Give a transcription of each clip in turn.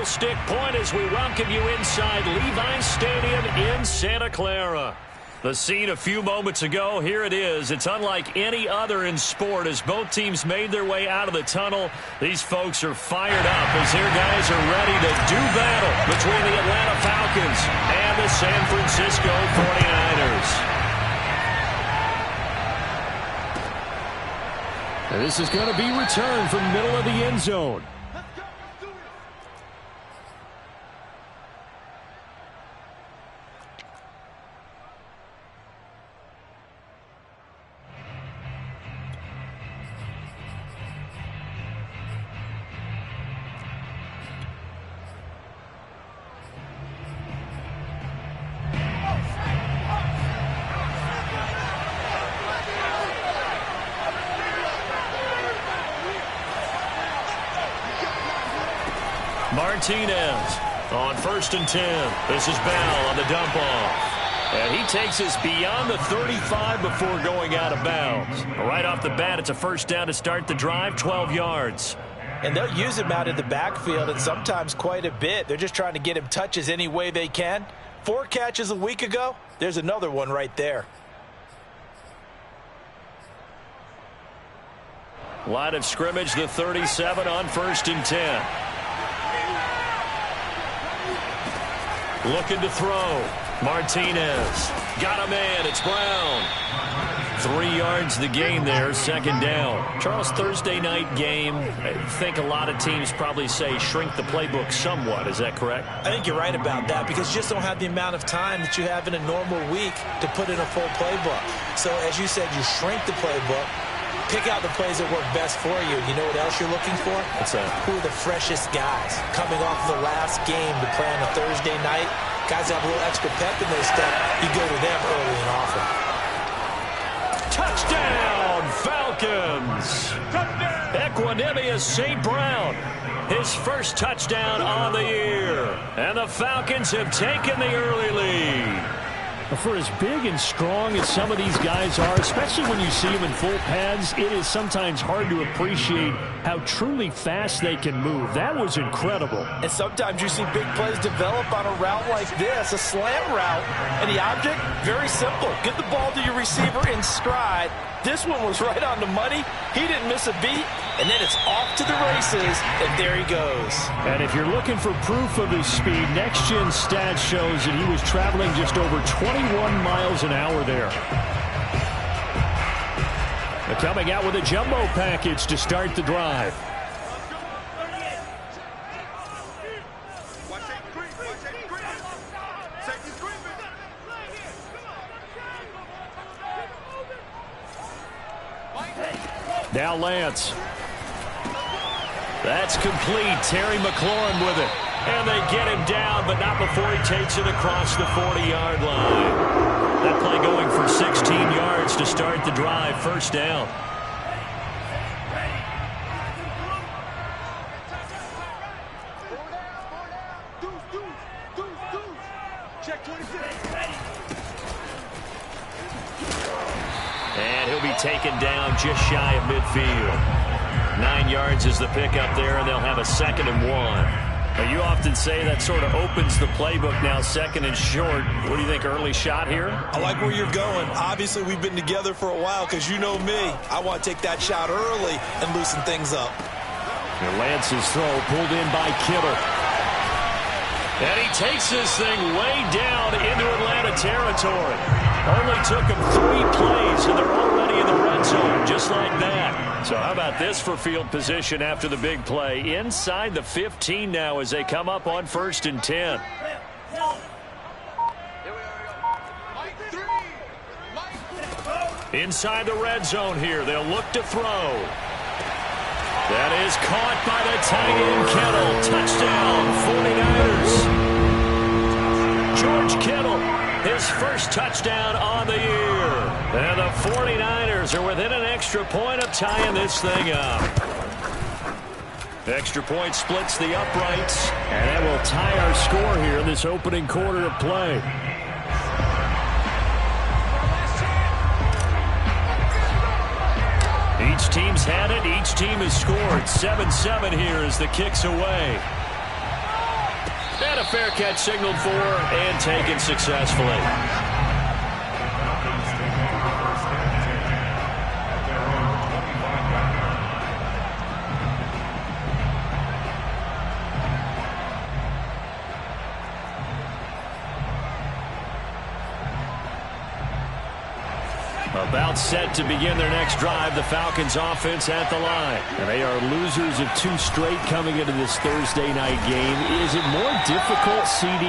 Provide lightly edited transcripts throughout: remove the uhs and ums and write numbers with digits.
Candlestick Point as we welcome you inside Levi's Stadium in Santa Clara. The scene a few moments ago, here it is. It's unlike any other in sport as both teams made their way out of the tunnel. These folks are fired up as their guys are ready to do battle between the Atlanta Falcons and the San Francisco 49ers. And this is going to be returned from the middle of the end zone. Martinez on 1st and 10. This is Bell on the dump off. And he takes us beyond the 35 before going out of bounds. Right off the bat, it's a first down to start the drive, 12 yards. And they'll use him out in the backfield and sometimes quite a bit. They're just trying to get him touches any way they can. 4 catches a week ago. There's another one right there. Line of scrimmage, the 37 on 1st and 10. Looking to throw. Martinez. Got a man. It's Brown. 3 yards the gain there. 2nd down. Charles, Thursday night game. I think a lot of teams probably say shrink the playbook somewhat. Is that correct? I think you're right about that because you just don't have the amount of time that you have in a normal week to put in a full playbook. So as you said, you shrink the playbook. Pick out the plays that work best for you. You know what else you're looking for? What's that? Who are the freshest guys coming off the last game to play on a Thursday night? Guys have a little extra pep in their step. You go to them early and often. Touchdown, Falcons! Equanimous St. Brown. His first touchdown on the year. And the Falcons have taken the early lead. For as big and strong as some of these guys are, especially when you see them in full pads, it is sometimes hard to appreciate how truly fast they can move. That was incredible. And sometimes you see big plays develop on a route like this, a slant route. And the object, very simple. Get the ball to your receiver in stride. This one was right on the money. He didn't miss a beat. And then it's off to the races, and there he goes. And if you're looking for proof of his speed, Next Gen Stats shows that he was traveling just over 21 miles an hour there. They're coming out with a jumbo package to start the drive. Now Lance. That's complete. Terry McLaurin with it. And they get him down, but not before he takes it across the 40-yard line. That play going for 16 yards to start the drive. 1st down. And he'll be taken down just shy of midfield. 9 yards is the pickup there, and they'll have a 2nd and 1. Now, you often say that sort of opens the playbook now, 2nd and short. What do you think, early shot here? I like where you're going. Obviously, we've been together for a while because you know me. I want to take that shot early and loosen things up. And Lance's throw pulled in by Kittle. And he takes this thing way down into Atlanta territory. Only took him 3 plays, and they're already in the red zone, just like that. So how about this for field position after the big play? Inside the 15 now as they come up on 1st and 10. Inside the red zone here. They'll look to throw. That is caught by the tight end Kittle. Touchdown, 49ers. George Kittle, his first touchdown on the year. And the 49ers are within an extra point of tying this thing up. Extra point splits the uprights. And that will tie our score here in this opening quarter of play. Each team's had it. Each team has scored. 7-7 here as the kick's away. And a fair catch signaled for and taken successfully. About set to begin their next drive, the Falcons offense at the line. And they are losers of 2 straight coming into this Thursday night game. Is it more difficult, CD,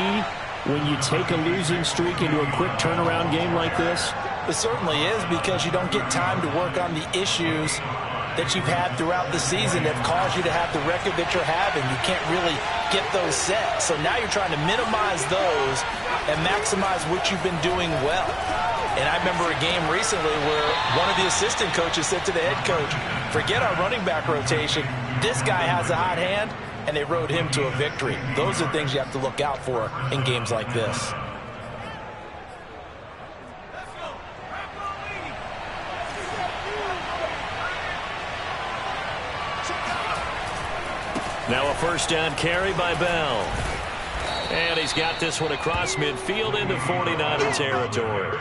when you take a losing streak into a quick turnaround game like this? It certainly is, because you don't get time to work on the issues that you've had throughout the season that have caused you to have the record that you're having. You can't really get those set. So now you're trying to minimize those and maximize what you've been doing well. And I remember a game recently where one of the assistant coaches said to the head coach, forget our running back rotation. This guy has a hot hand, and they rode him to a victory. Those are things you have to look out for in games like this. Now a first down carry by Bell. And he's got this one across midfield into 49er territory.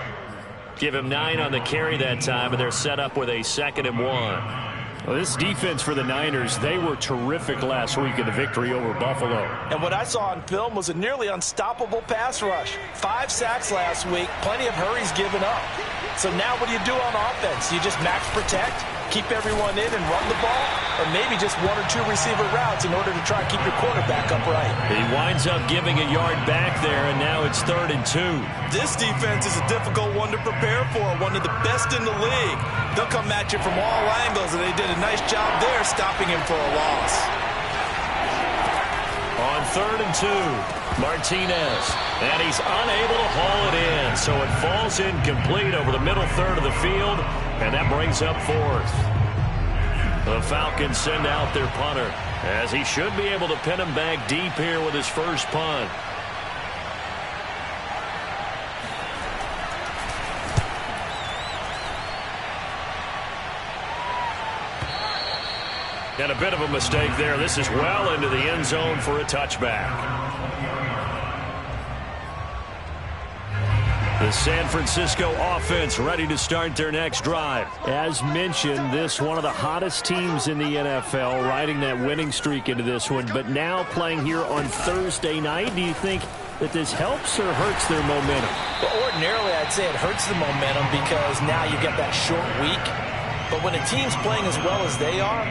Give him 9 on the carry that time, and they're set up with a 2nd and 1. Well, this defense for the Niners, they were terrific last week in the victory over Buffalo. And what I saw on film was a nearly unstoppable pass rush. 5 sacks last week, plenty of hurries given up. So now what do you do on offense? You just max protect, keep everyone in and run the ball, or maybe just 1 or 2 receiver routes in order to try and keep your quarterback upright. He winds up giving a yard back there, and now it's 3rd and 2. This defense is a difficult one to prepare for, one of the best in the league. They'll come at you from all angles, and they did a nice job there stopping him for a loss. On 3rd and 2, Martinez, and he's unable to haul it in, so it falls incomplete over the middle third of the field, and that brings up 4th. The Falcons send out their punter, as he should be able to pin him back deep here with his first punt. And a bit of a mistake there. This is well into the end zone for a touchback. The San Francisco offense ready to start their next drive. As mentioned, this one of the hottest teams in the NFL, riding that winning streak into this one. But now playing here on Thursday night, do you think that this helps or hurts their momentum? Well, ordinarily, I'd say it hurts the momentum because now you get that short week. But when a team's playing as well as they are,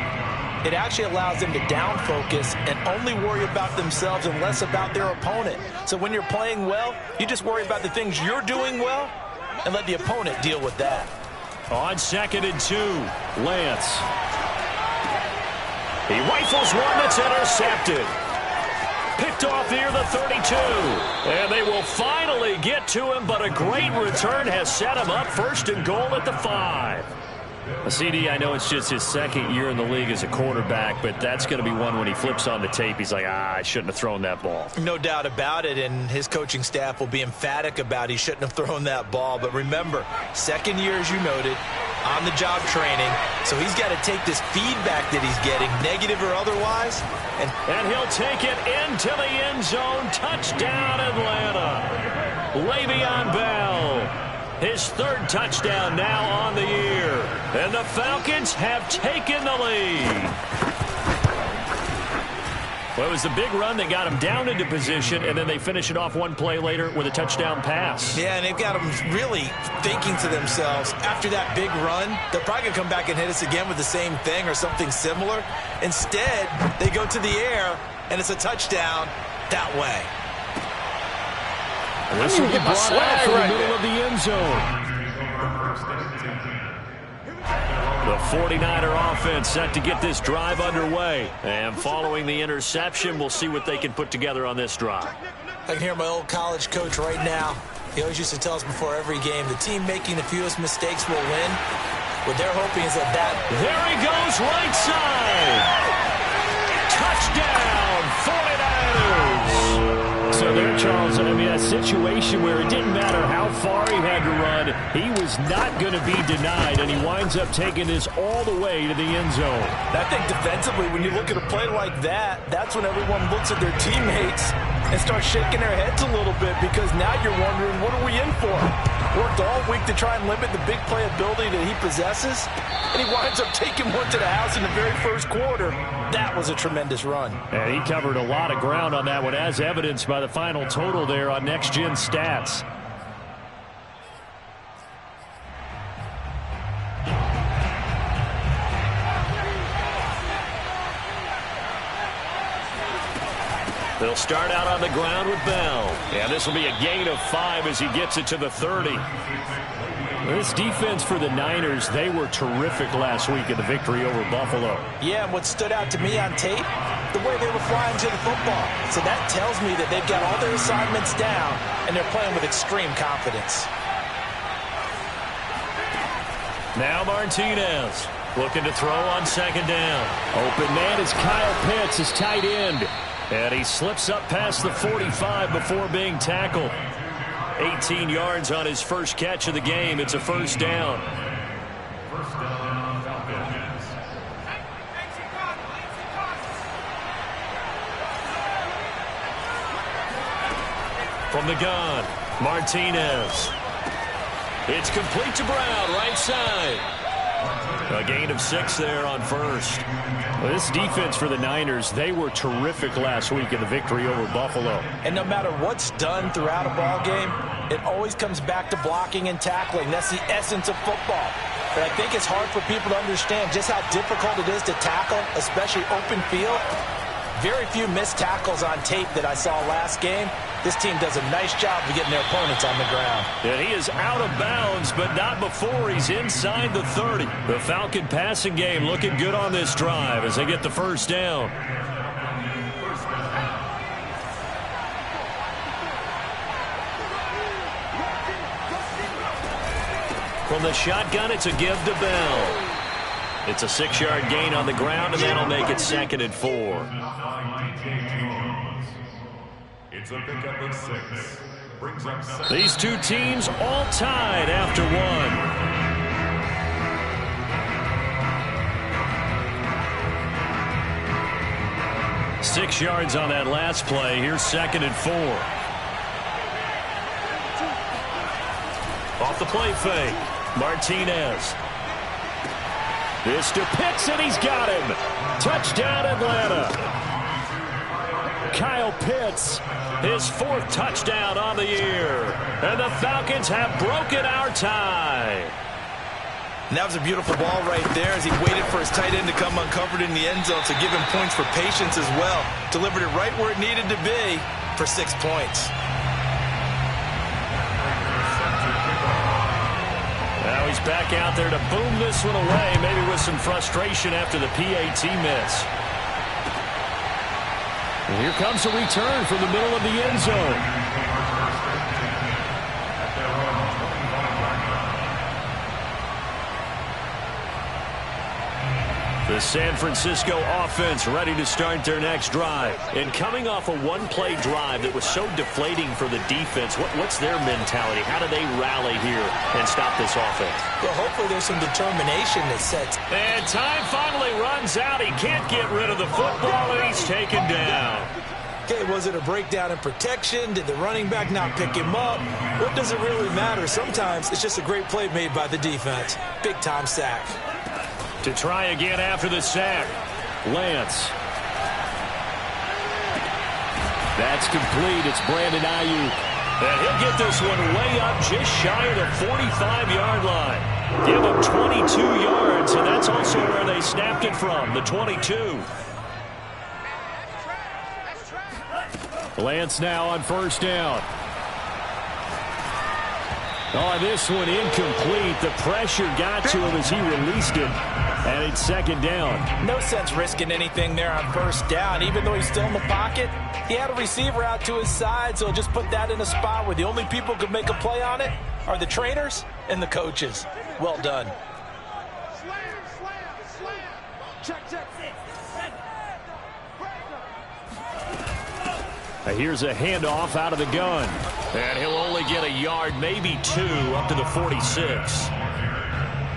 it actually allows them to down focus and only worry about themselves and less about their opponent. So when you're playing well, you just worry about the things you're doing well and let the opponent deal with that. On 2nd and 2, Lance. He rifles one that's intercepted. Picked off near the 32. And they will finally get to him, but a great return has set him up 1st and goal at the 5. CD, I know it's just his 2nd year in the league as a quarterback, but that's going to be one when he flips on the tape. He's like, I shouldn't have thrown that ball. No doubt about it, and his coaching staff will be emphatic about he shouldn't have thrown that ball. But remember, 2nd year, as you noted, on-the-job training, so he's got to take this feedback that he's getting, negative or otherwise. And he'll take it into the end zone. Touchdown, Atlanta. Le'Veon Bell. His 3rd touchdown now on the year. And the Falcons have taken the lead. Well, it was the big run that got him down into position, and then they finish it off one play later with a touchdown pass. Yeah, and they've got them really thinking to themselves, after that big run, they're probably going to come back and hit us again with the same thing or something similar. Instead, they go to the air, and it's a touchdown that way. This will be brought out from the middle of the end zone. The 49er offense set to get this drive underway. And following the interception, we'll see what they can put together on this drive. I can hear my old college coach right now. He always used to tell us before every game, the team making the fewest mistakes will win. What they're hoping is that... There he goes, right side. Touchdown, 49ers. So there, Charles, I mean, a situation where it didn't matter how far he had to run, he was not going to be denied, and he winds up taking this all the way to the end zone. I think defensively, when you look at a play like that, that's when everyone looks at their teammates and start shaking their heads a little bit because now you're wondering, what are we in for? Worked all week to try and limit the big playability that he possesses, and he winds up taking one to the house in the very first quarter. That was a tremendous run. And he covered a lot of ground on that one, as evidenced by the final total there on Next Gen Stats. They'll start out on the ground with Bell. And this will be a gain of 5 as he gets it to the 30. This defense for the Niners, they were terrific last week in the victory over Buffalo. Yeah, and what stood out to me on tape, the way they were flying to the football. So that tells me that they've got all their assignments down, and they're playing with extreme confidence. Now Martinez looking to throw on second down. Open man is Kyle Pitts, his tight end. And he slips up past the 45 before being tackled. 18 yards on his first catch of the game. It's a first down. From the gun, Martinez. It's complete to Brown, right side. A gain of 6 there on first. Well, this defense for the Niners, they were terrific last week in the victory over Buffalo. And no matter what's done throughout a ball game, it always comes back to blocking and tackling. That's the essence of football. But I think it's hard for people to understand just how difficult it is to tackle, especially open field. Very few missed tackles on tape that I saw last game. This team does a nice job of getting their opponents on the ground. And he is out of bounds, but not before he's inside the 30. The Falcon passing game looking good on this drive as they get the first down. From the shotgun, it's a give to Bell. It's a 6-yard gain on the ground, and that'll make it 2nd and 4. It's a pickup of 6. Brings up 7. These two teams all tied after one. Six yards on that last play. Here's 2nd and 4. Off the play fake. Martinez. This to Pitts, and he's got him. Touchdown, Atlanta. Kyle Pitts, his 4th touchdown on the year. And the Falcons have broken our tie. And that was a beautiful ball right there as he waited for his tight end to come uncovered in the end zone to give him points for patience as well. Delivered it right where it needed to be for 6 points. Now he's back out there to boom this one away, maybe with some frustration after the PAT miss. And here comes a return from the middle of the end zone. The San Francisco offense ready to start their next drive. And coming off a one-play drive that was so deflating for the defense, what's their mentality? How do they rally here and stop this offense? Well, hopefully there's some determination that sets. And time finally runs out. He can't get rid of the football, and he's taken down. Okay, was it a breakdown in protection? Did the running back not pick him up? What does it really matter? Sometimes it's just a great play made by the defense. Big-time sack. To try again after the sack. Lance. That's complete. It's Brandon Ayuk. And he'll get this one way up just shy of the 45-yard line. Give him 22 yards, and that's also where they snapped it from, the 22. Lance now on first down. Oh, this one incomplete. The pressure got to him as he released it. And it's second down. No sense risking anything there on first down. Even though he's still in the pocket, he had a receiver out to his side, so just put that in a spot where the only people who could make a play on it are the trainers and the coaches. Well done. Here's a handoff out of the gun. And he'll only get a yard, maybe 2, up to the 46.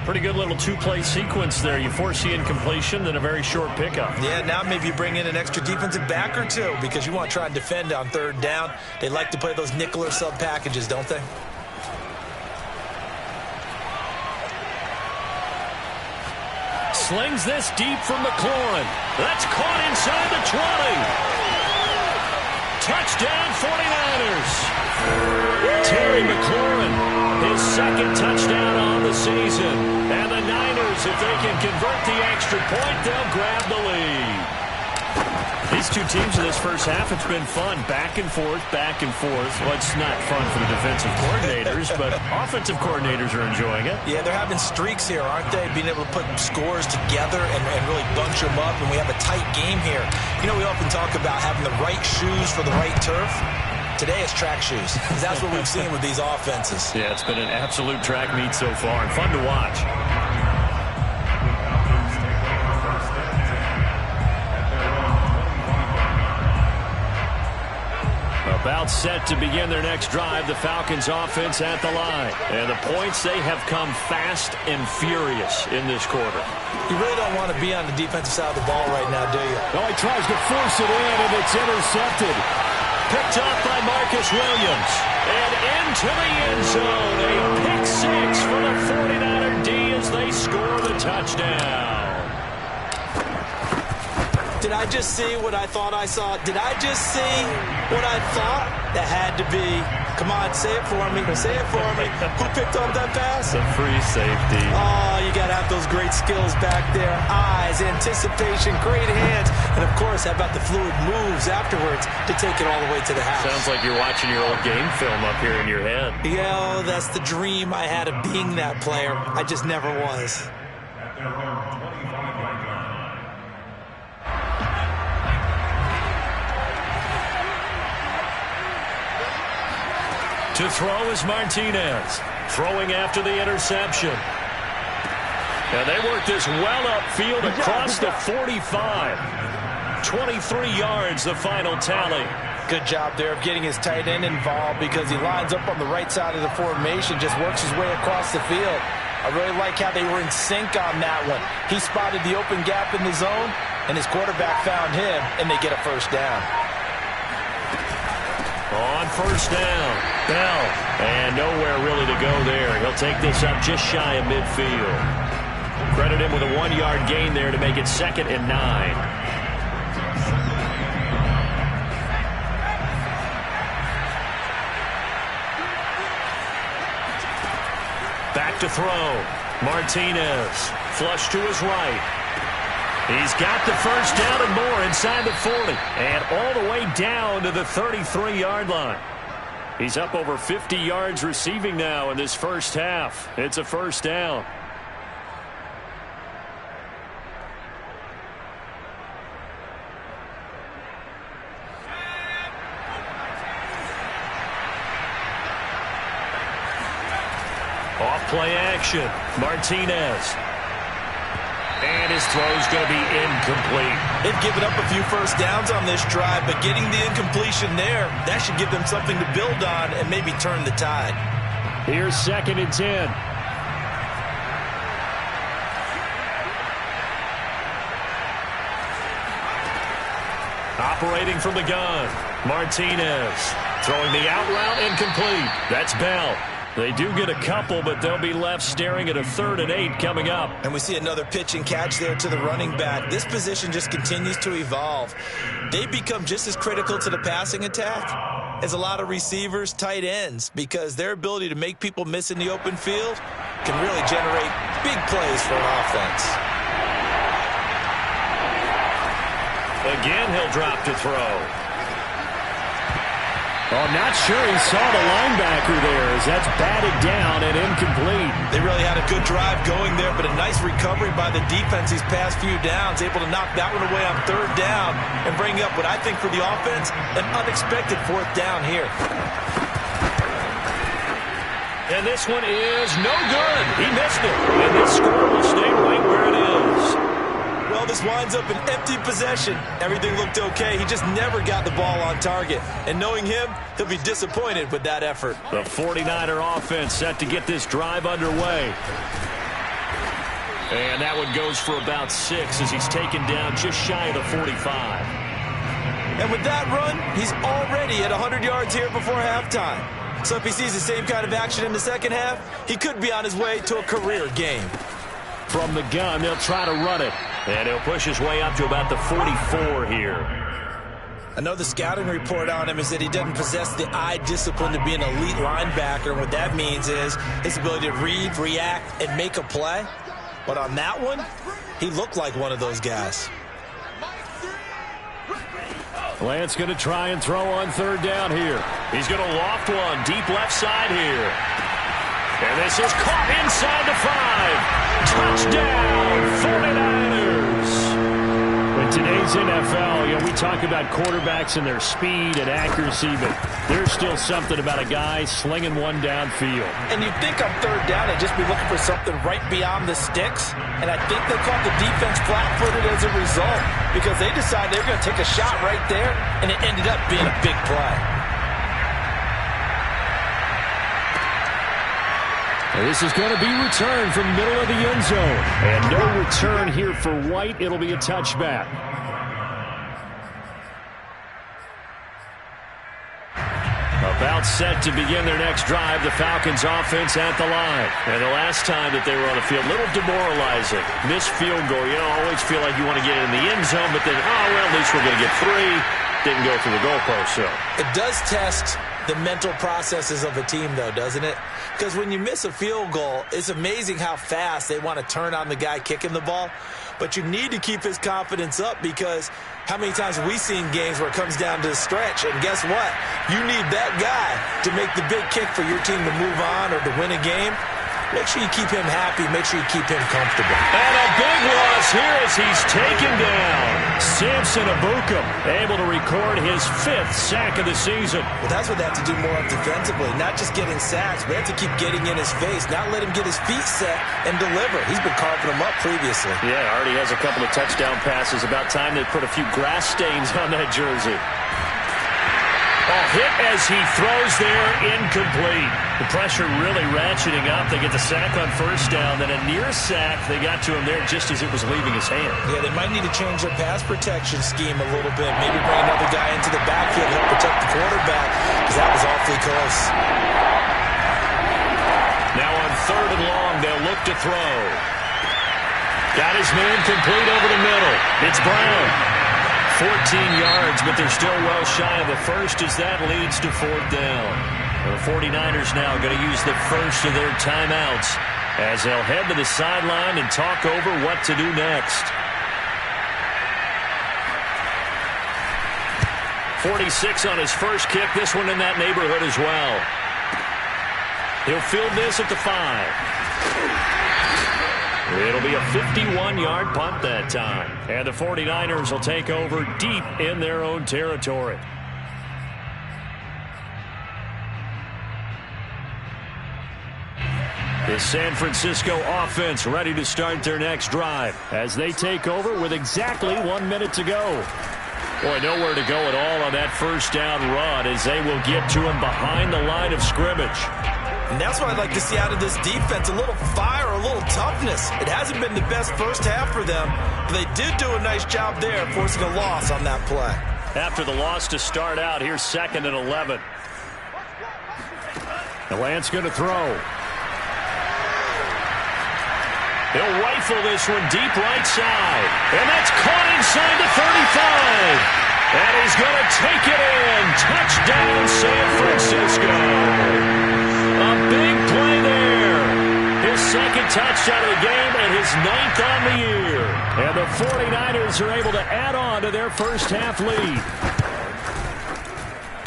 Pretty good little two-play sequence there. You force the incompletion, then a very short pickup. Yeah, now maybe you bring in an extra defensive back or two because you want to try and defend on third down. They like to play those nickel or sub packages, don't they? Slings this deep from McLaurin. That's caught inside the 20. Touchdown 49ers. Terry McLaurin, his second touchdown on the season. And the Niners, if they can convert the extra point, they'll grab the lead. These two teams in this first half, it's been fun. Back and forth, back and forth. Well, it's not fun for the defensive coordinators, but offensive coordinators are enjoying it. Yeah, they're having streaks here, aren't they? Being able to put scores together and really bunch them up, and we have a tight game here. You know, we often talk about having the right shoes for the right turf. Today it's track shoes. That's what we've seen with these offenses. Yeah, it's been an absolute track meet so far, and fun to watch. About set to begin their next drive, the Falcons offense at the line. And the points, they have come fast and furious in this quarter. You really don't want to be on the defensive side of the ball right now, do you? No, he tries to force it in, and it's intercepted. Picked up by Marcus Williams. And into the end zone. A pick six for the 49er D as they score the touchdown. Did I just see what I thought I saw? Did I just see what I thought? That had to be. Come on, say it for me. Say it for me. Who picked up that pass? The free safety. Oh, you got to have those great skills back there. Eyes, anticipation, great hands. And, of course, how about the fluid moves afterwards to take it all the way to the house? Sounds like you're watching your old game film up here in your head. Yeah, that's the dream I had of being that player. I just never was. To throw is Martinez. Throwing after the interception. And they work this well upfield across the 45. 23 yards, the final tally. Good job there of getting his tight end involved because he lines up on the right side of the formation, just works his way across the field. I really like how they were in sync on that one. He spotted the open gap in the zone, and his quarterback found him, and they get a first down. On first down, Bell. And nowhere really to go there. He'll take this up just shy of midfield. Credit him with a 1-yard gain there to make it 2nd and 9. Back to throw. Martinez. Flush to his right. He's got the first down and more inside the 40. And all the way down to the 33-yard line. He's up over 50 yards receiving now in this first half. It's a first down. Off play action. Martinez. And his throw's going to be incomplete. They've given up a few first downs on this drive, but getting the incompletion there, that should give them something to build on and maybe turn the tide. Here's 2nd and 10. Operating from the gun. Martinez throwing the out route incomplete. That's Bell. They do get a couple, but they'll be left staring at a 3rd and 8 coming up. And we see another pitch and catch there to the running back. This position just continues to evolve. They become just as critical to the passing attack as a lot of receivers, tight ends, because their ability to make people miss in the open field can really generate big plays for an offense. Again, he'll drop to throw. Oh, not sure he saw the linebacker there as that's batted down and incomplete. They really had a good drive going there, but a nice recovery by the defense these past few downs, able to knock that one away on 3rd down and bring up what I think for the offense, an unexpected 4th down here. And this one is no good. He missed it. And this score will stay right where it is. Well, this winds up an empty possession. Everything looked okay. He just never got the ball on target. And knowing him, he'll be disappointed with that effort. The 49er offense set to get this drive underway. And that one goes for about 6 as he's taken down just shy of the 45. And with that run, he's already at 100 yards here before halftime. So if he sees the same kind of action in the second half, he could be on his way to a career game. From the gun, they'll try to run it. And he'll push his way up to about the 44 here. I know the scouting report on him is that he doesn't possess the eye discipline to be an elite linebacker. And what that means is his ability to read, react, and make a play. But on that one, he looked like one of those guys. Lance going to try and throw on third down here. He's going to loft one deep left side here. And this is caught inside the 5. Touchdown, 49ers. In today's NFL, we talk about quarterbacks and their speed and accuracy, but there's still something about a guy slinging one downfield. And you'd think on third down they'd just be looking for something right beyond the sticks. And I think they caught the defense flat-footed as a result because they decided they were going to take a shot right there, and it ended up being a big play. This is going to be returned from middle of the end zone. And no return here for White. It'll be a touchback. About set to begin their next drive, the Falcons offense at the line. And the last time that they were on the field, a little demoralizing. Missed field goal. Always feel like you want to get in the end zone, but then, at least we're going to get 3. Didn't go through the goalpost, so. It does test the mental processes of a team, though, doesn't it? Because when you miss a field goal, it's amazing how fast they want to turn on the guy kicking the ball. But you need to keep his confidence up because how many times have we seen games where it comes down to the stretch? And guess what? You need that guy to make the big kick for your team to move on or to win a game. Make sure you keep him happy. Make sure you keep him comfortable. And a big loss here as he's taken down. Samson Abukum able to record his 5th sack of the season. Well, that's what they have to do more of defensively. Not just getting sacks, but they have to keep getting in his face. Not let him get his feet set and deliver. He's been carving them up previously. Yeah, already has a couple of touchdown passes. About time they put a few grass stains on that jersey. Hit as he throws there, incomplete. The pressure really ratcheting up. They get the sack on first down, then a near sack. They got to him there just as it was leaving his hand. Yeah, they might need to change their pass protection scheme a little bit. Maybe bring another guy into the backfield to help protect the quarterback because that was awfully close. Now on third and long, they'll look to throw. Got his man complete over the middle. It's Brown. 14 yards, but they're still well shy of the first as that leads to fourth down. The 49ers now going to use the first of their timeouts as they'll head to the sideline and talk over what to do next. 46 on his first kick, this one in that neighborhood as well. He'll field this at the 5. It'll be a 51-yard punt that time. And the 49ers will take over deep in their own territory. The San Francisco offense ready to start their next drive as they take over with exactly 1 minute to go. Boy, nowhere to go at all on that first down run as they will get to him behind the line of scrimmage. And that's what I'd like to see out of this defense, a little fire, a little toughness. It hasn't been the best first half for them, but they did do a nice job there, forcing a loss on that play. After the loss to start out, here's 2nd and 11. And Lance going to throw. He'll rifle this one deep right side. And that's caught inside the 35. And he's going to take it in. Touchdown, San Francisco. A big play there. His 2nd touchdown of the game and his 9th on the year. And the 49ers are able to add on to their first half lead.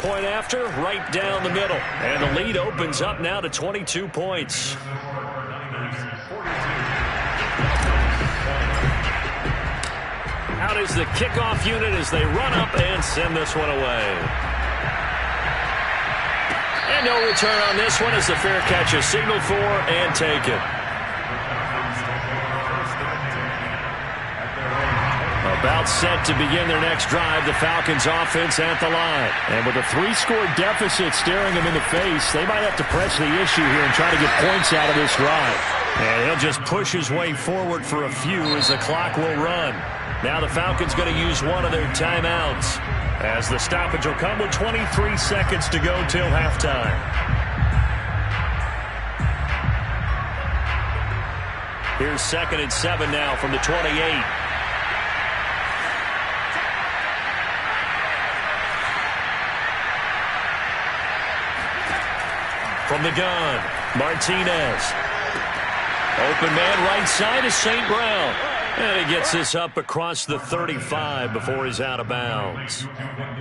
Point after, right down the middle. And the lead opens up now to 22 points. Out is the kickoff unit as they run up and send this one away. And no return on this one as the fair catch is signaled for and taken. A About set to begin their next drive, the Falcons offense at the line. And with a 3-score deficit staring them in the face, they might have to press the issue here and try to get points out of this drive. And he'll just push his way forward for a few as the clock will run. Now the Falcons going to use one of their timeouts, as the stoppage will come with 23 seconds to go till halftime. Here's 2nd and 7 now from the 28. From the gun, Martinez. Open man right side is St. Brown. And he gets this up across the 35 before he's out of bounds.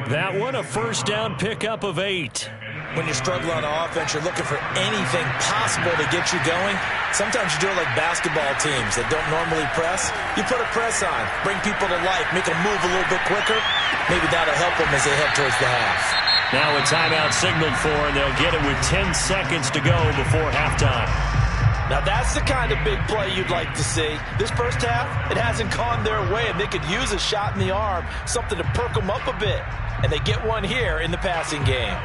That one, a first down pickup of 8. When you're struggling on offense, you're looking for anything possible to get you going. Sometimes you do it like basketball teams that don't normally press. You put a press on, bring people to life, make them move a little bit quicker. Maybe that'll help them as they head towards the half. Now a timeout signaled for, and they'll get it with 10 seconds to go before halftime. Now that's the kind of big play you'd like to see. This first half, it hasn't gone their way, and they could use a shot in the arm, something to perk them up a bit. And they get one here in the passing game.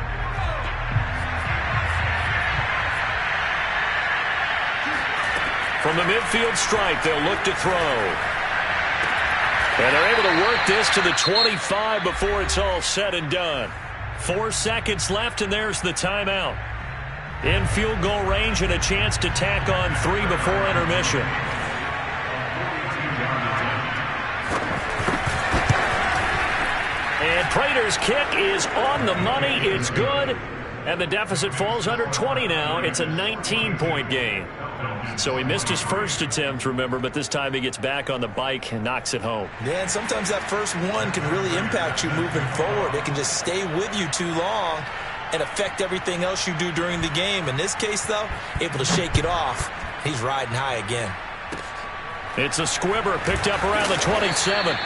From the midfield stripe, they'll look to throw. And they're able to work this to the 25 before it's all said and done. 4 seconds left, and there's the timeout. In field goal range and a chance to tack on 3 before intermission. And Prater's kick is on the money. It's good. And the deficit falls under 20 now. It's a 19-point game. So he missed his first attempt, remember, but this time he gets back on the bike and knocks it home. Yeah, and sometimes that first one can really impact you moving forward. It can just stay with you too long and affect everything else you do during the game. In this case, though, able to shake it off. He's riding high again. It's a squibber picked up around the 27.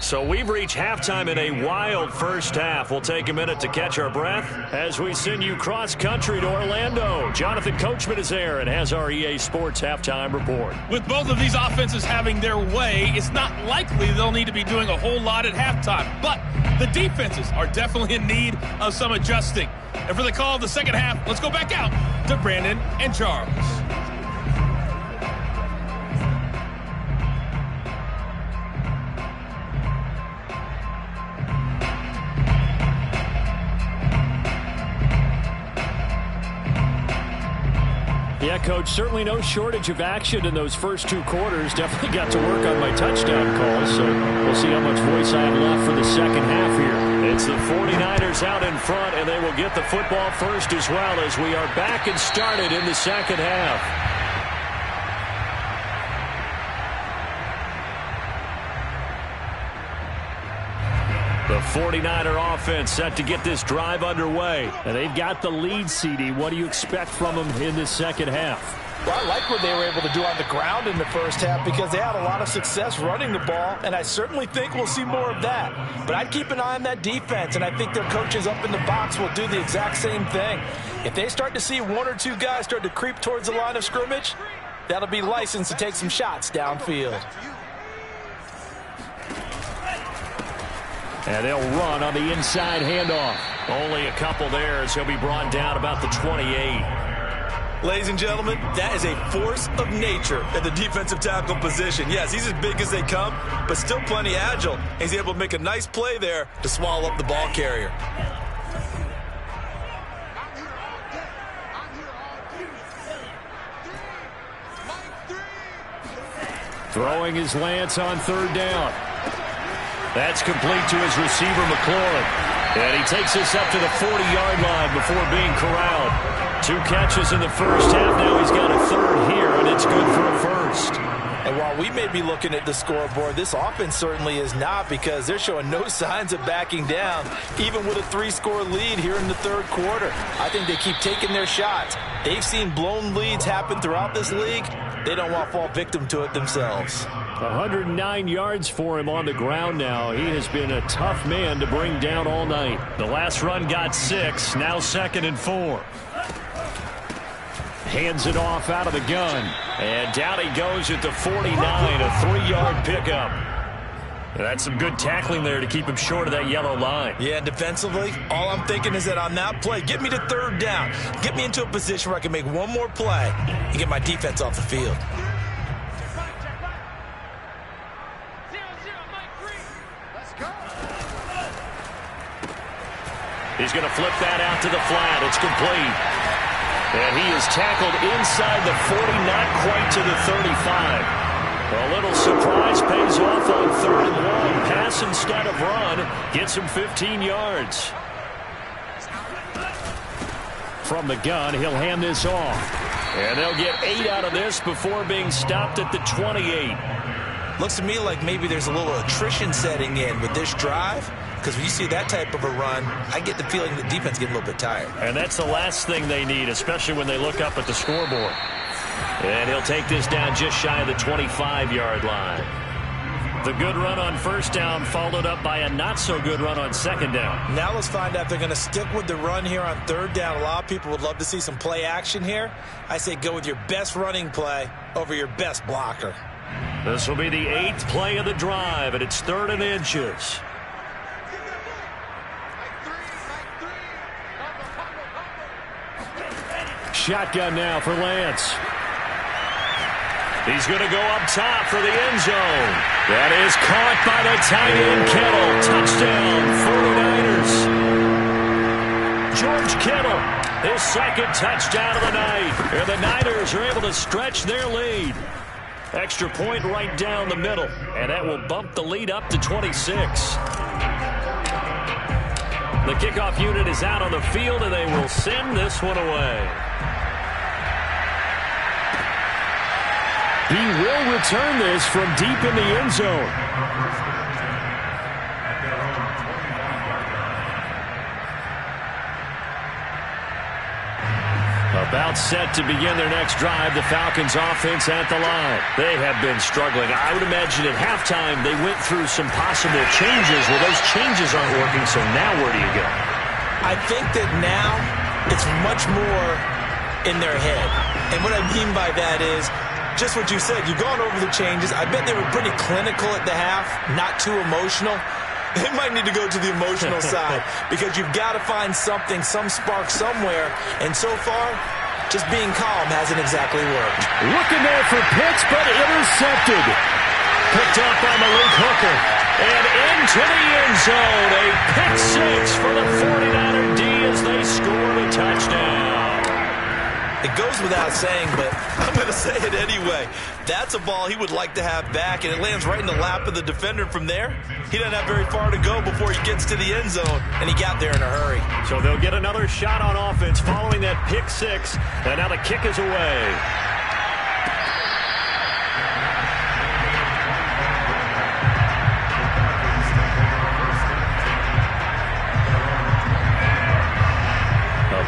So we've reached halftime in a wild first half. We'll take a minute to catch our breath as we send you cross-country to Orlando. Jonathan Coachman is there and has our EA Sports halftime report. With both of these offenses having their way, it's not likely they'll need to be doing a whole lot at halftime. But the defenses are definitely in need of some adjusting. And for the call of the second half, let's go back out to Brandon and Charles. Yeah, Coach, certainly no shortage of action in those first 2 quarters. Definitely got to work on my touchdown calls, so we'll see how much voice I have left for the second half here. It's the 49ers out in front, and they will get the football first as well as we are back and started in the second half. The 49er offense set to get this drive underway. And they've got the lead, CD. What do you expect from them in the second half? Well, I like what they were able to do on the ground in the first half because they had a lot of success running the ball, and I certainly think we'll see more of that. But I'd keep an eye on that defense, and I think their coaches up in the box will do the exact same thing. If they start to see 1 or 2 guys start to creep towards the line of scrimmage, that'll be licensed to take some shots downfield. And they'll run on the inside handoff. Only a couple there as he'll be brought down about the 28. Ladies and gentlemen, that is a force of nature at the defensive tackle position. Yes, he's as big as they come, but still plenty agile. He's able to make a nice play there to swallow up the ball carrier. Throwing his Lance on 3rd down. That's complete to his receiver, McLaurin. And he takes this up to the 40-yard line before being corralled. 2 catches in the first half. Now he's got a 3rd here, and it's good for a first. And while we may be looking at the scoreboard, this offense certainly is not because they're showing no signs of backing down, even with a 3-score lead here in the 3rd quarter. I think they keep taking their shots. They've seen blown leads happen throughout this league. They don't want to fall victim to it themselves. 109 yards for him on the ground now. He has been a tough man to bring down all night. The last run got 6, now 2nd and 4. hands it off out of the gun. And down he goes at the 49, a 3-yard pickup. That's some good tackling there to keep him short of that yellow line. Yeah, defensively, all I'm thinking is that on that play, get me to third down. Get me into a position where I can make one more play and get my defense off the field. He's going to flip that out to the flat. It's complete. And he is tackled inside the 40, not quite to the 35. A little surprise pays off on 3rd and 1. Pass instead of run. Gets him 15 yards. From the gun, he'll hand this off. And they'll get 8 out of this before being stopped at the 28. Looks to me like maybe there's a little attrition setting in with this drive. Because when you see that type of a run, I get the feeling the defense getting a little bit tired. And that's the last thing they need, especially when they look up at the scoreboard. And he'll take this down just shy of the 25-yard line. The good run on first down followed up by a not-so-good run on second down. Now let's find out if they're going to stick with the run here on third down. A lot of people would love to see some play action here. I say go with your best running play over your best blocker. This will be the 8th play of the drive, and it's 3rd and inches. Shotgun now for Lance. He's going to go up top for the end zone. That is caught by the tight end, Kittle. Touchdown, 49ers. George Kittle, his second touchdown of the night. And the Niners are able to stretch their lead. Extra point right down the middle. And that will bump the lead up to 26. The kickoff unit is out on the field, and they will send this one away. He will return this from deep in the end zone. About set to begin their next drive, the Falcons offense at the line. They have been struggling. I would imagine at halftime they went through some possible changes. Well, those changes aren't working, so now where do you go? I think that now it's much more in their head. And what I mean by that is just what you said. You've gone over the changes. I bet they were pretty clinical at the half, not too emotional. They might need to go to the emotional side because you've got to find something, some spark somewhere. And so far, just being calm hasn't exactly worked. Looking there for Pitts, but intercepted. Picked up by Malik Hooker. And into the end zone. A pick six for the 49er D as they scored a touchdown. It goes without saying, but I'm going to say it anyway. That's a ball he would like to have back, and it lands right in the lap of the defender from there. He doesn't have very far to go before he gets to the end zone, and he got there in a hurry. So they'll get another shot on offense following that pick six, and now the kick is away.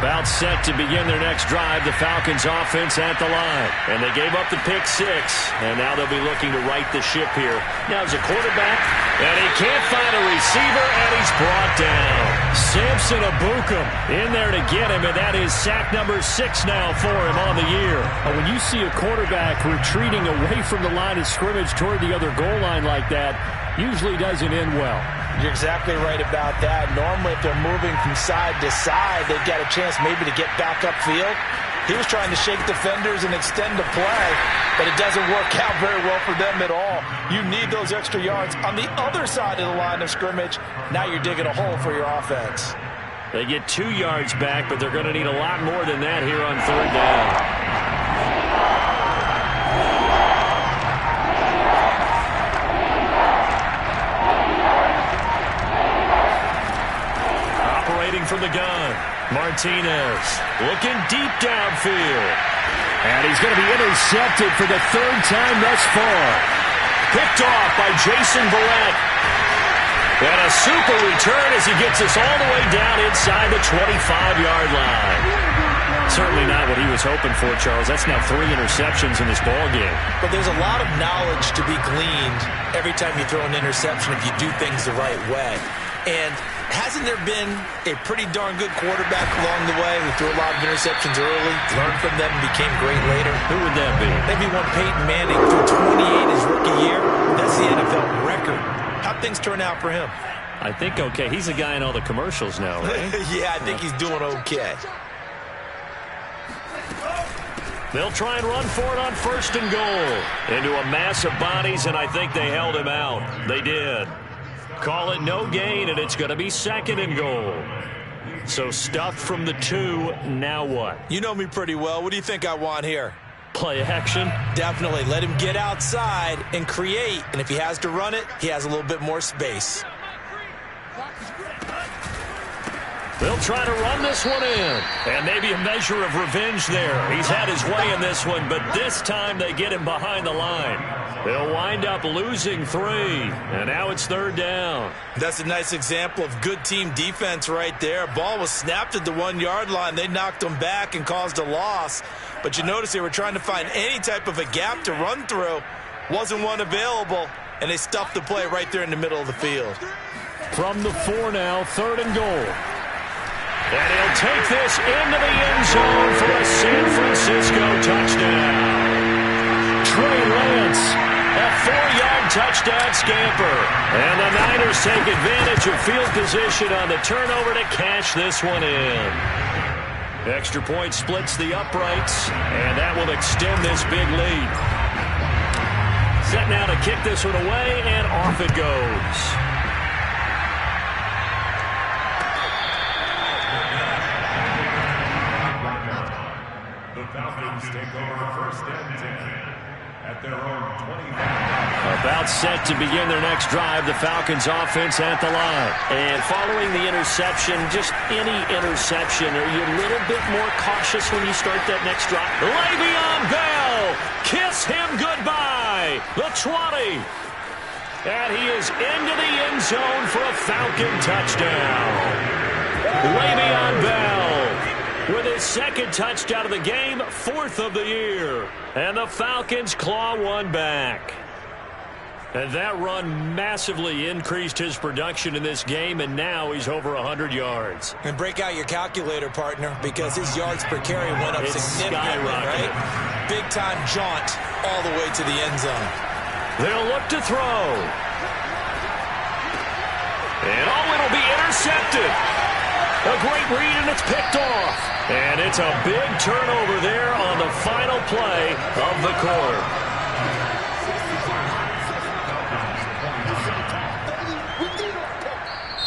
About set to begin their next drive, the Falcons offense at the line. And they gave up the pick six, and now they'll be looking to right the ship here. Now as a quarterback, and he can't find a receiver, and he's brought down. Samson Abukum in there to get him, and that is sack number 6 now for him on the year. When you see a quarterback retreating away from the line of scrimmage toward the other goal line like that, usually doesn't end well. You're exactly right about that. Normally, if they're moving from side to side, they've got a chance maybe to get back upfield. He was trying to shake defenders and extend the play, but it doesn't work out very well for them at all. You need those extra yards on the other side of the line of scrimmage. Now you're digging a hole for your offense. They get 2 yards back, but they're going to need a lot more than that here on third down. From the gun, Martinez looking deep downfield. And he's going to be intercepted for the 3rd time thus far. Picked off by Jason Verrett. And a super return as he gets us all the way down inside the 25-yard line. Certainly not what he was hoping for, Charles. That's now 3 interceptions in this ball game. But there's a lot of knowledge to be gleaned every time you throw an interception if you do things the right way. And hasn't there been a pretty darn good quarterback along the way who threw a lot of interceptions early, learned from them, and became great later? Who would that be? Maybe one Peyton Manning threw 28 his rookie year. That's the NFL record. How'd things turn out for him? I think okay. He's a guy in all the commercials now, right? Yeah, I think he's doing okay. They'll try and run for it on 1st and goal. Into a mass of bodies, and I think they held him out. They did. Call it no gain, and it's going to be 2nd and goal. So stuffed from the 2, now what? You know me pretty well. What do you think I want here? Play action? Definitely. Let him get outside and create. And if he has to run it, he has a little bit more space. They'll try to run this one in. And maybe a measure of revenge there. He's had his way in this one, but this time they get him behind the line. They'll wind up losing 3. And now it's 3rd down. That's a nice example of good team defense right there. Ball was snapped at the 1-yard line. They knocked him back and caused a loss. But you notice they were trying to find any type of a gap to run through. Wasn't one available. And they stuffed the play right there in the middle of the field. From the 4 now, 3rd and goal. And he'll take this into the end zone for a San Francisco touchdown. Trey Lance, a 4-yard touchdown scamper. And the Niners take advantage of field position on the turnover to cash this one in. Extra point splits the uprights, and that will extend this big lead. Set now to kick this one away, and off it goes. Take over 1st and 10 at their own 25. About set to begin their next drive, the Falcons offense at the line. And following the interception, just any interception, are you a little bit more cautious when you start that next drive? Le'Veon Bell, kiss him goodbye. The 20. And he is into the end zone for a Falcon touchdown. Le'Veon Bell with his 2nd touchdown of the game, 4th of the year. And the Falcons claw one back. And that run massively increased his production in this game, and now he's over 100 yards. And break out your calculator, partner, because his yards per carry went up significantly, right? Big-time jaunt all the way to the end zone. They'll look to throw. And it'll be intercepted. A great read, and it's picked off. And it's a big turnover there on the final play of the quarter.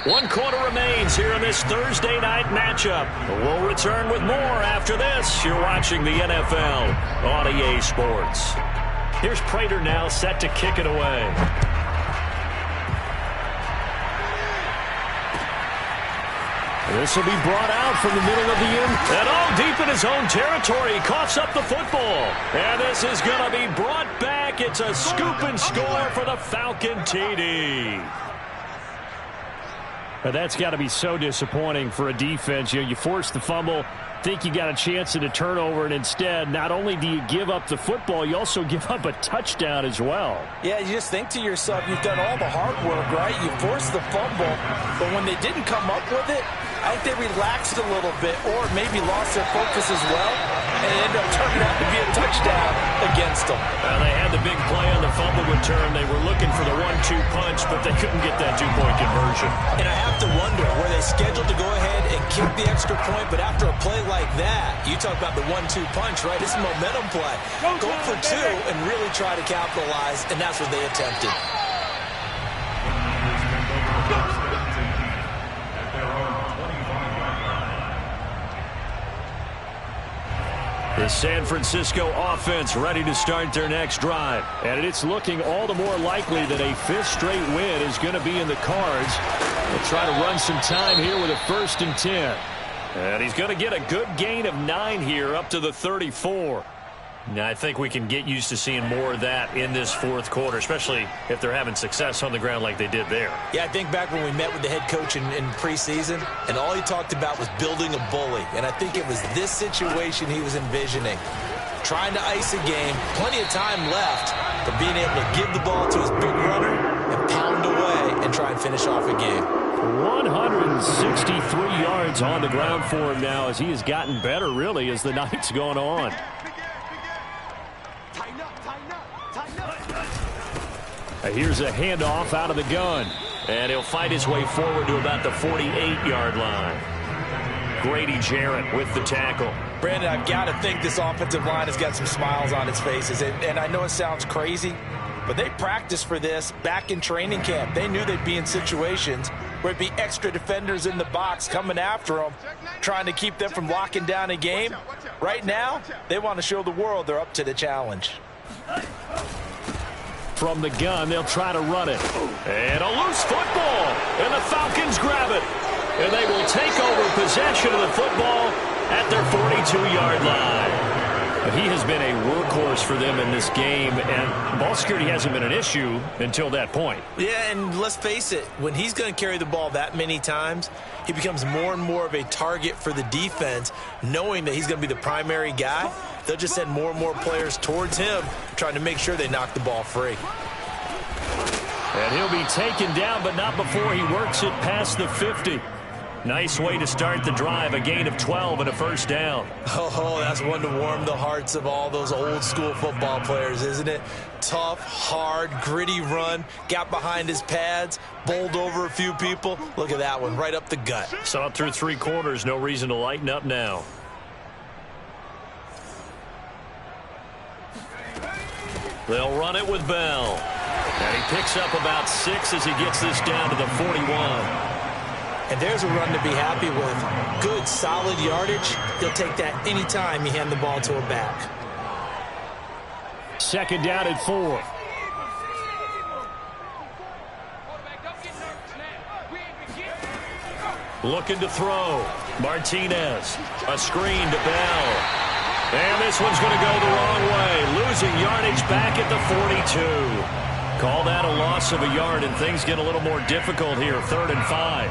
One quarter remains here in this Thursday night matchup. We'll return with more after this. You're watching the NFL on EA Sports. Here's Prater now set to kick it away. This will be brought out from the middle of the end. And all deep in his own territory. He coughs up the football. And this is going to be brought back. It's a scoop and score for the Falcon TD. That's got to be so disappointing for a defense. You force the fumble, think you got a chance at a turnover, and instead, not only do you give up the football, you also give up a touchdown as well. Yeah, you just think to yourself, you've done all the hard work, right? You forced the fumble, but when they didn't come up with it, I think they relaxed a little bit or maybe lost their focus as well, and it ended up turning out to be a touchdown against them. Well, they had the big play on the fumble return. They were looking for the 1-2 punch, but they couldn't get that 2-point conversion. And I have to wonder, were they scheduled to go ahead and kick the extra point, but after a play like that, you talk about the 1-2 punch, right? It's a momentum play. Go for 2 and really try to capitalize, and that's what they attempted. The San Francisco offense ready to start their next drive. And it's looking all the more likely that a 5th straight win is going to be in the cards. They'll try to run some time here with a 1st and 10. And he's going to get a good gain of 9 here up to the 34. Now, I think we can get used to seeing more of that in this 4th quarter, especially if they're having success on the ground like they did there. Yeah, I think back when we met with the head coach in preseason, and all he talked about was building a bully. And I think it was this situation he was envisioning. Trying to ice a game, plenty of time left, but being able to give the ball to his big runner and pound away. And and try and finish off a game. 163 yards on the ground for him now as he has gotten better, really, as the night's gone on. Here's a handoff out of the gun. And he'll fight his way forward to about the 48-yard line. Grady Jarrett with the tackle. Brandon, I've got to think this offensive line has got some smiles on its faces. And I know it sounds crazy, but they practiced for this back in training camp. They knew they'd be in situations where it'd be extra defenders in the box coming after them, trying to keep them from locking down a game. Right now, they want to show the world they're up to the challenge. From the gun, they'll try to run it. And a loose football. And the Falcons grab it. And they will take over possession of the football at their 42-yard line. He has been a workhorse for them in this game, and ball security hasn't been an issue until that point. Yeah, and let's face it, when he's going to carry the ball that many times, he becomes more and more of a target for the defense, knowing that he's going to be the primary guy. They'll just send more and more players towards him, trying to make sure they knock the ball free. And he'll be taken down, but not before he works it past the 50. Nice way to start the drive, a gain of 12 and a first down. Oh, that's one to warm the hearts of all those old school football players, isn't it? Tough, hard, gritty run, got behind his pads, bowled over a few people. Look at that one, right up the gut. Saw it through 3 quarters, no reason to lighten up now. They'll run it with Bell. And he picks up about 6 as he gets this down to the 41. And there's a run to be happy with. Good, solid yardage. He'll take that anytime you hand the ball to a back. Second down at 4. Looking to throw. Martinez. A screen to Bell. And this one's going to go the wrong way. Losing yardage back at the 42. Call that a loss of a yard, and things get a little more difficult here. 3rd and 5.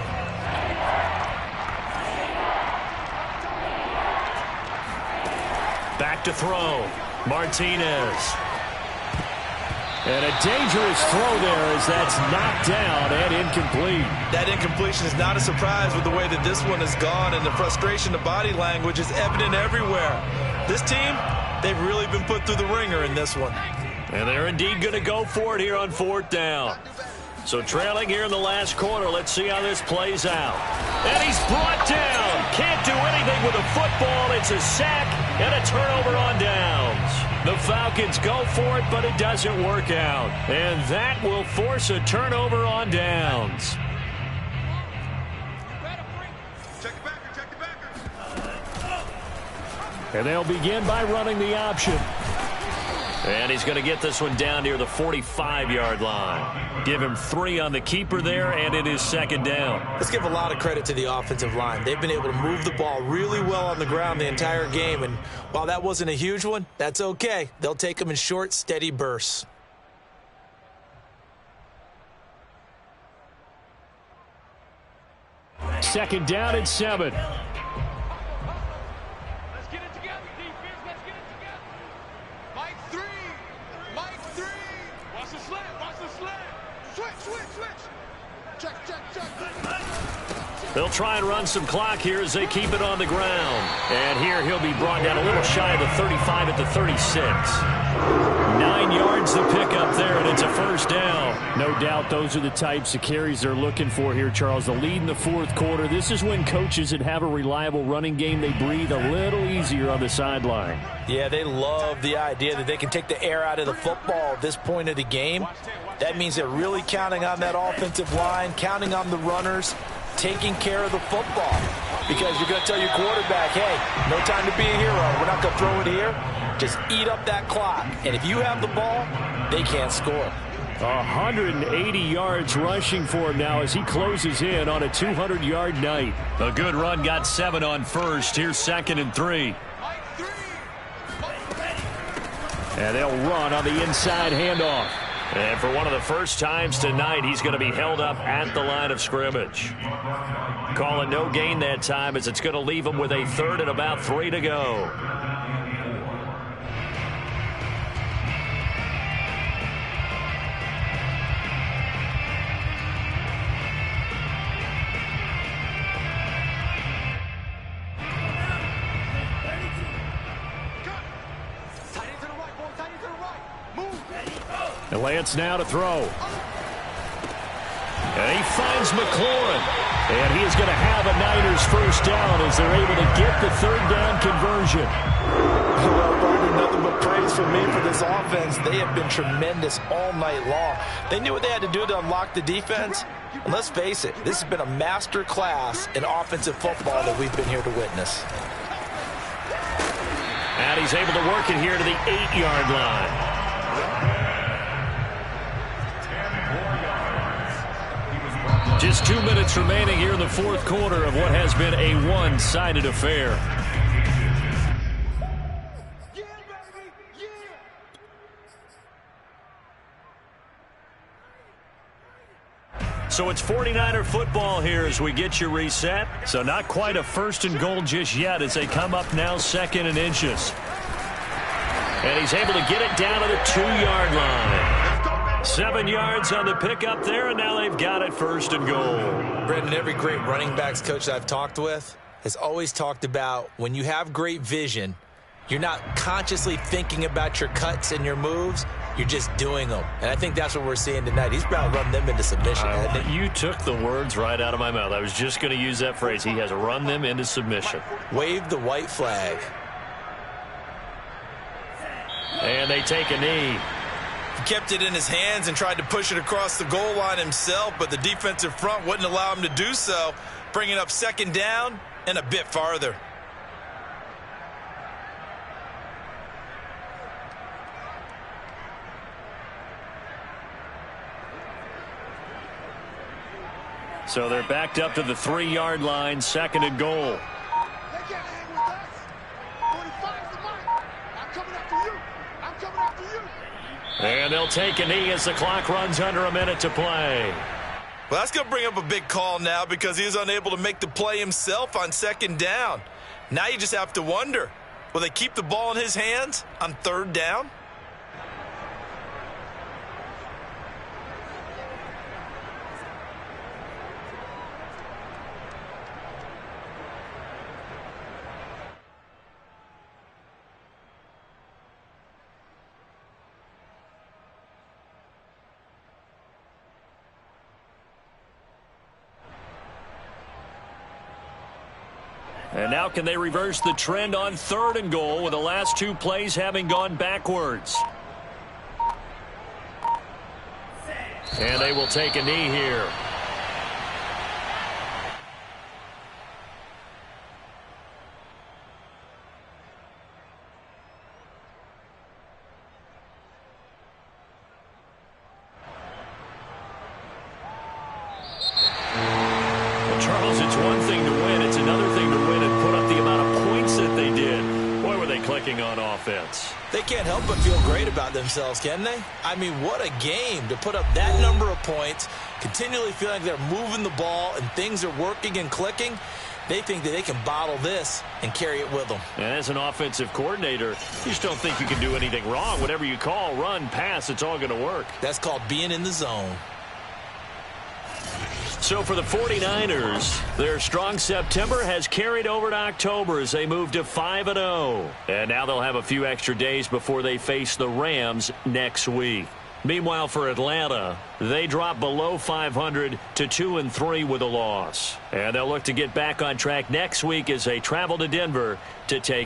Back to throw. Martinez. And a dangerous throw there as that's knocked down and incomplete. That incompletion is not a surprise with the way that this one has gone, and the frustration of body language is evident everywhere. This team, they've really been put through the ringer in this one. And they're indeed going to go for it here on 4th down. So trailing here in the last quarter, let's see how this plays out. And he's brought down. Can't do anything with a football. It's a sack and a turnover on downs. The Falcons go for it, but it doesn't work out. And that will force a turnover on downs. And they'll begin by running the option. And he's going to get this one down near the 45-yard line. Give him 3 on the keeper there, and it is 2nd down. Let's give a lot of credit to the offensive line. They've been able to move the ball really well on the ground the entire game, and while that wasn't a huge one, that's okay. They'll take them in short, steady bursts. Second down and 7. They'll try and run some clock here as they keep it on the ground. And here he'll be brought down a little shy of the 35 at the 36. 9 yards to pick up there, and it's a first down. No doubt those are the types of carries they're looking for here, Charles. The lead in the 4th quarter. This is when coaches that have a reliable running game, they breathe a little easier on the sideline. Yeah, they love the idea that they can take the air out of the football at this point of the game. That means they're really counting on that offensive line, counting on the runners, taking care of the football. Because you're going to tell your quarterback, hey, no time to be a hero. We're not going to throw it here. Just eat up that clock. And if you have the ball, they can't score. 180 yards rushing for him now as he closes in on a 200-yard night. A good run, got 7 on first. Here's 2nd and 3. And they'll run on the inside handoff. And for one of the first times tonight, he's going to be held up at the line of scrimmage. Calling no gain that time as it's going to leave him with a 3rd and about 3 to go. And Lance now to throw. And he finds McLaurin. And he is going to have a Niners first down as they're able to get the third down conversion. Well, Barton, nothing but praise from me for this offense. They have been tremendous all night long. They knew what they had to do to unlock the defense. And let's face it, this has been a master class in offensive football that we've been here to witness. And he's able to work it here to the 8-yard line. 10 more yards. Just 2 minutes remaining here in the fourth quarter of what has been a one-sided affair. So it's 49er football here as we get you reset. So not quite a first and goal just yet as they come up now second and inches. And he's able to get it down to the 2-yard line. 7 yards on the pickup there, and now they've got it first and goal. Brendan, every great running backs coach I've talked with has always talked about when you have great vision, you're not consciously thinking about your cuts and your moves. You're just doing them. And I think that's what we're seeing tonight. He's about to run them into submission. You took the words right out of my mouth. I was just going to use that phrase. He has run them into submission. Wave the white flag. And they take a knee. He kept it in his hands and tried to push it across the goal line himself, but the defensive front wouldn't allow him to do so, bringing up second down and a bit farther. So they're backed up to the 3-yard line, second and goal. And they'll take a knee as the clock runs under a minute to play. Well, that's going to bring up a big call now because he was unable to make the play himself on second down. Now you just have to wonder, will they keep the ball in his hands on third down? And now can they reverse the trend on third and goal with the last 2 plays having gone backwards? And they will take a knee here. Well, Charles, it's one thing to win. It's another thing to win and put up the amount of points that they did. Boy, were they clicking on offense. They can't help but feel great about themselves, can they? I mean, what a game to put up that number of points, continually feel like they're moving the ball and things are working and clicking. They think that they can bottle this and carry it with them. And as an offensive coordinator, you just don't think you can do anything wrong. Whatever you call, run, pass, it's all going to work. That's called being in the zone. So for the 49ers, their strong September has carried over to October as they move to 5-0. And now they'll have a few extra days before they face the Rams next week. Meanwhile, for Atlanta, they drop below 500 to 2-3 with a loss. And they'll look to get back on track next week as they travel to Denver to take